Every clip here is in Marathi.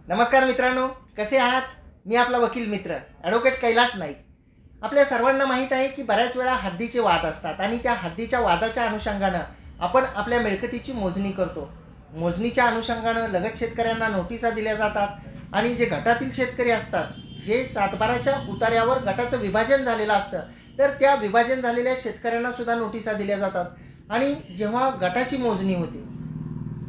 नमस्कार मित्रांनो, कसे आहात? मी आपला वकील मित्र ॲडव्होकेट कैलास नाईक. आपल्या सर्वांना माहीत आहे की बऱ्याच वेळा हद्दीचे वाद असतात आणि त्या हद्दीच्या वादाच्या अनुषंगानं आपण आपल्या मिळकतीची मोजणी करतो. मोजणीच्या अनुषंगानं लगत शेतकऱ्यांना नोटिसा दिल्या जातात आणि जे गटातील शेतकरी असतात, जे सातबाराच्या उतार्यावर गटाचं विभाजन झालेलं असतं, तर त्या विभाजन झालेल्या शेतकऱ्यांना सुद्धा नोटिसा दिल्या जातात. आणि जेव्हा गटाची मोजणी होते,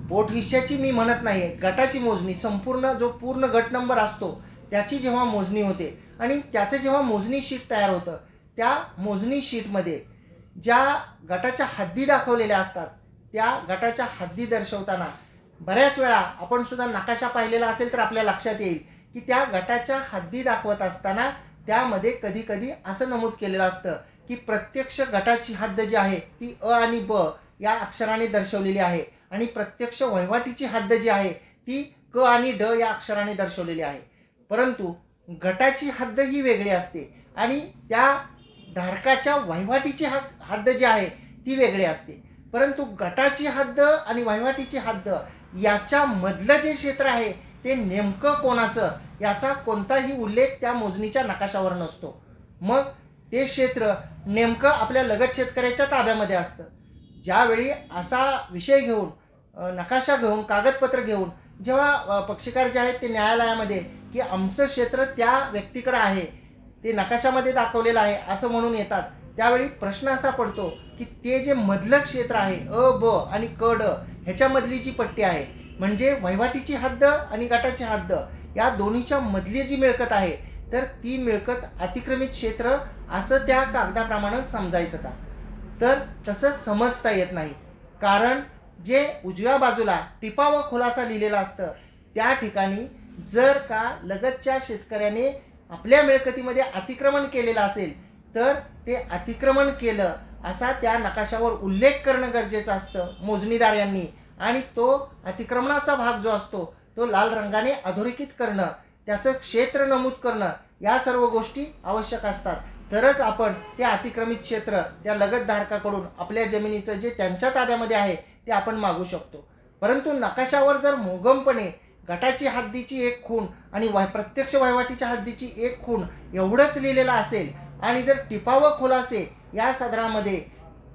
पोट हिश्श्याची मी म्हणत नाही आहे, गटाची मोजणी, संपूर्ण जो पूर्ण गट नंबर असतो त्याची जेव्हा मोजणी होते आणि त्याचं जेव्हा मोजणी शीट तयार होतं, त्या मोजणी शीटमध्ये ज्या गटाच्या हद्दी दाखवलेल्या असतात, त्या गटाच्या हद्दी दर्शवताना बऱ्याच वेळा आपण सुद्धा नकाशा पाहिलेला असेल तर आपल्या लक्षात येईल की त्या गटाच्या हद्दी दाखवत असताना त्यामध्ये कधी कधी असं नमूद केलेलं असतं की प्रत्यक्ष गटाची हद्द जी आहे ती अ आणि ब या अक्षराने दर्शवलेली आहे आणि प्रत्यक्ष वहिवाटीची हद्द जी आहे ती क आणि ड या अक्षराने दर्शवलेली आहे. परंतु गटाची हद्द ही वेगळी असते आणि त्या धारकाच्या वहिवाटीची हद्द जी आहे ती वेगळी असते. परंतु गटाची हद्द आणि वहिवाटीची हद्द याच्यामधलं जे क्षेत्र आहे ते नेमकं कोणाचं याचा कोणताही उल्लेख त्या मोजणीच्या नकाशावर नसतो. मग ते क्षेत्र नेमकं आपल्या लगत शेतकऱ्याच्या ताब्यामध्ये असतं. ज्यावेळी असा विषय घेऊन, नकाशा घेऊन, कागदपत्र घेऊन जेव्हा पक्षकार जे आहेत ते न्यायालयामध्ये की आमचं क्षेत्र त्या व्यक्तीकडे आहे, ते नकाशामध्ये दाखवलेलं आहे असं म्हणून येतात, त्यावेळी प्रश्न असा पडतो की ते जे मधलं क्षेत्र आहे अ ब आणि क ड ह्याच्यामधली जी पट्टी आहे, म्हणजे वहिवाटीची हद्द आणि गटाची हद्द या दोन्हीच्या मधली जी मिळकत आहे, तर ती मिळकत अतिक्रमित क्षेत्र असं त्या कागदाप्रमाणे समजायचं का? तर तसं समजता येत नाही. कारण जे उजव्या बाजूला टिपा व खुलासा लिहिलेला असतं त्या ठिकाणी जर का लगतच्या शेतकऱ्याने आपल्या मिळकतीमध्ये अतिक्रमण केलेलं असेल तर ते अतिक्रमण केलं असा त्या नकाशावर उल्लेख करणं गरजेचं असतं मोजणीदार यांनी. आणि तो अतिक्रमणाचा भाग जो असतो तो लाल रंगाने अधोरेखित करणं, त्याचं क्षेत्र नमूद करणं, या सर्व गोष्टी आवश्यक असतात. तरच आपण ते अतिक्रमित क्षेत्र त्या लगतधारकाकडून आपल्या जमिनीचं जे त्यांच्या ताब्यामध्ये आहे ते आपण मागू शकतो. परंतु नकाशावर जर मोगमपणे गटाची हद्दीची एक खूण आणि प्रत्यक्ष वहिवाटीच्या हद्दीची एक खूण एवढंच लिहिलेलं असेल आणि जर टिपा व खुलासे या सदरामध्ये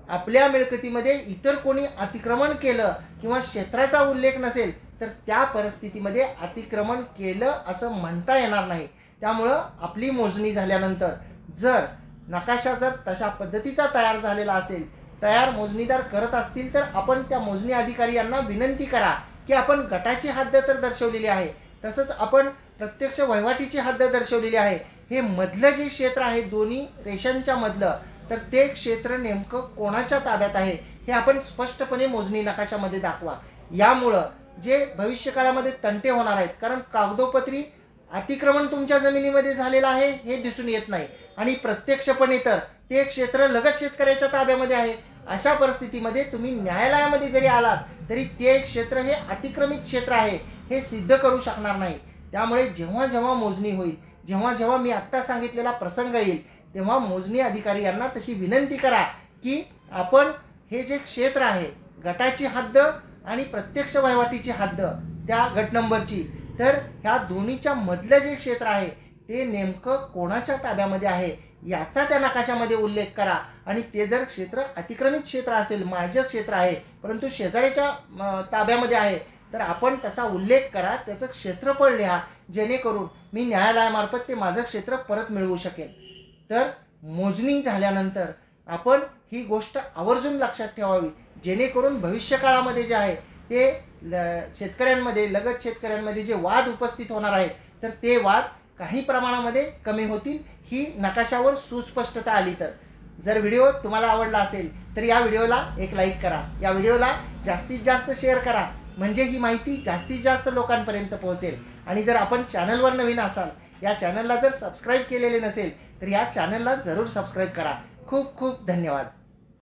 आपल्या मिळकतीमध्ये इतर कोणी अतिक्रमण केलं किंवा क्षेत्राचा उल्लेख नसेल तर त्या परिस्थितीमध्ये अतिक्रमण केलं असं म्हणता येणार नाही. त्यामुळं आपली मोजणी झाल्यानंतर जर नकाशा जर तशा पद्धतीचा तयार झालेला असेल, तयार मोजणीदार करत असतील, तर आपण त्या मोजणी अधिकारी यांना विनंती करा की आपण गटाची हद्द तर दर्शवलेली आहे, तसंच आपण प्रत्यक्ष वहिवाटीची हद्द दर्शवलेली आहे, हे मधलं जे क्षेत्र आहे दोन्ही रेषांच्या मधलं, तर ते क्षेत्र नेमकं कोणाच्या ताब्यात आहे हे आपण स्पष्टपणे मोजणी नकाशामध्ये दाखवा. यामुळं जे भविष्यकाळामध्ये तंटे होणार आहेत, कारण कागदोपत्री अतिक्रमण तुमच्या जमिनीमध्ये झालेलं आहे हे दिसून येत नाही आणि प्रत्यक्षपणे तर ते क्षेत्र लगत शेतकऱ्याच्या ताब्यामध्ये आहे. अशा परिस्थितीमध्ये तुम्ही न्यायालयामध्ये जरी आलात तरी ते क्षेत्र हे अतिक्रमित क्षेत्र आहे हे सिद्ध करू शकणार नाही. त्यामुळे जेव्हा जेव्हा मोजणी होईल, जेव्हा जेव्हा मी आत्ता सांगितलेला प्रसंग येईल, तेव्हा मोजणी अधिकारी यांना तशी विनंती करा की आपण हे जे क्षेत्र आहे गटाची हद्द आणि प्रत्यक्ष वहिवाटीची हद्द त्या गट नंबरची, तर ह्या दोन्हीच्या मधलं जे क्षेत्र आहे ते नेमकं कोणाच्या ताब्यामध्ये आहे याचा त्या नकाशामध्ये उल्लेख करा. आणि ते जर क्षेत्र अतिक्रमित क्षेत्र असेल, माझं क्षेत्र आहे परंतु शेजाऱ्याच्या ताब्यामध्ये आहे, तर आपण त्याचा उल्लेख करा, त्याचं क्षेत्रफळ लिहा, जेणेकरून मी न्यायालयामार्फत ते माझं क्षेत्र परत मिळवू शकेल. तर मोजणी झाल्यानंतर आपण ही गोष्ट आवर्जून लक्षात ठेवावी, जेणेकरून भविष्यकाळामध्ये जे आहे ते शेतकऱ्यांमध्ये, लगत शेतकऱ्यांमध्ये जे वाद उपस्थित होणार आहेत तर ते वाद काही प्रमाणामध्ये कमी होतील, ही नकाशावर सुस्पष्टता आली तर. जर व्हिडिओ तुम्हाला आवडला असेल तर या व्हिडिओला एक लाईक करा, या व्हिडिओला जास्तीत जास्त शेअर करा, म्हणजे ही माहिती जास्तीत जास्त लोकांपर्यंत पोहोचेल. आणि जर आपण चॅनलवर नवीन असाल, या चॅनलला जर सबस्क्राईब केलेले नसेल तर या चॅनलला जरूर सबस्क्राईब करा. खूप खूप धन्यवाद.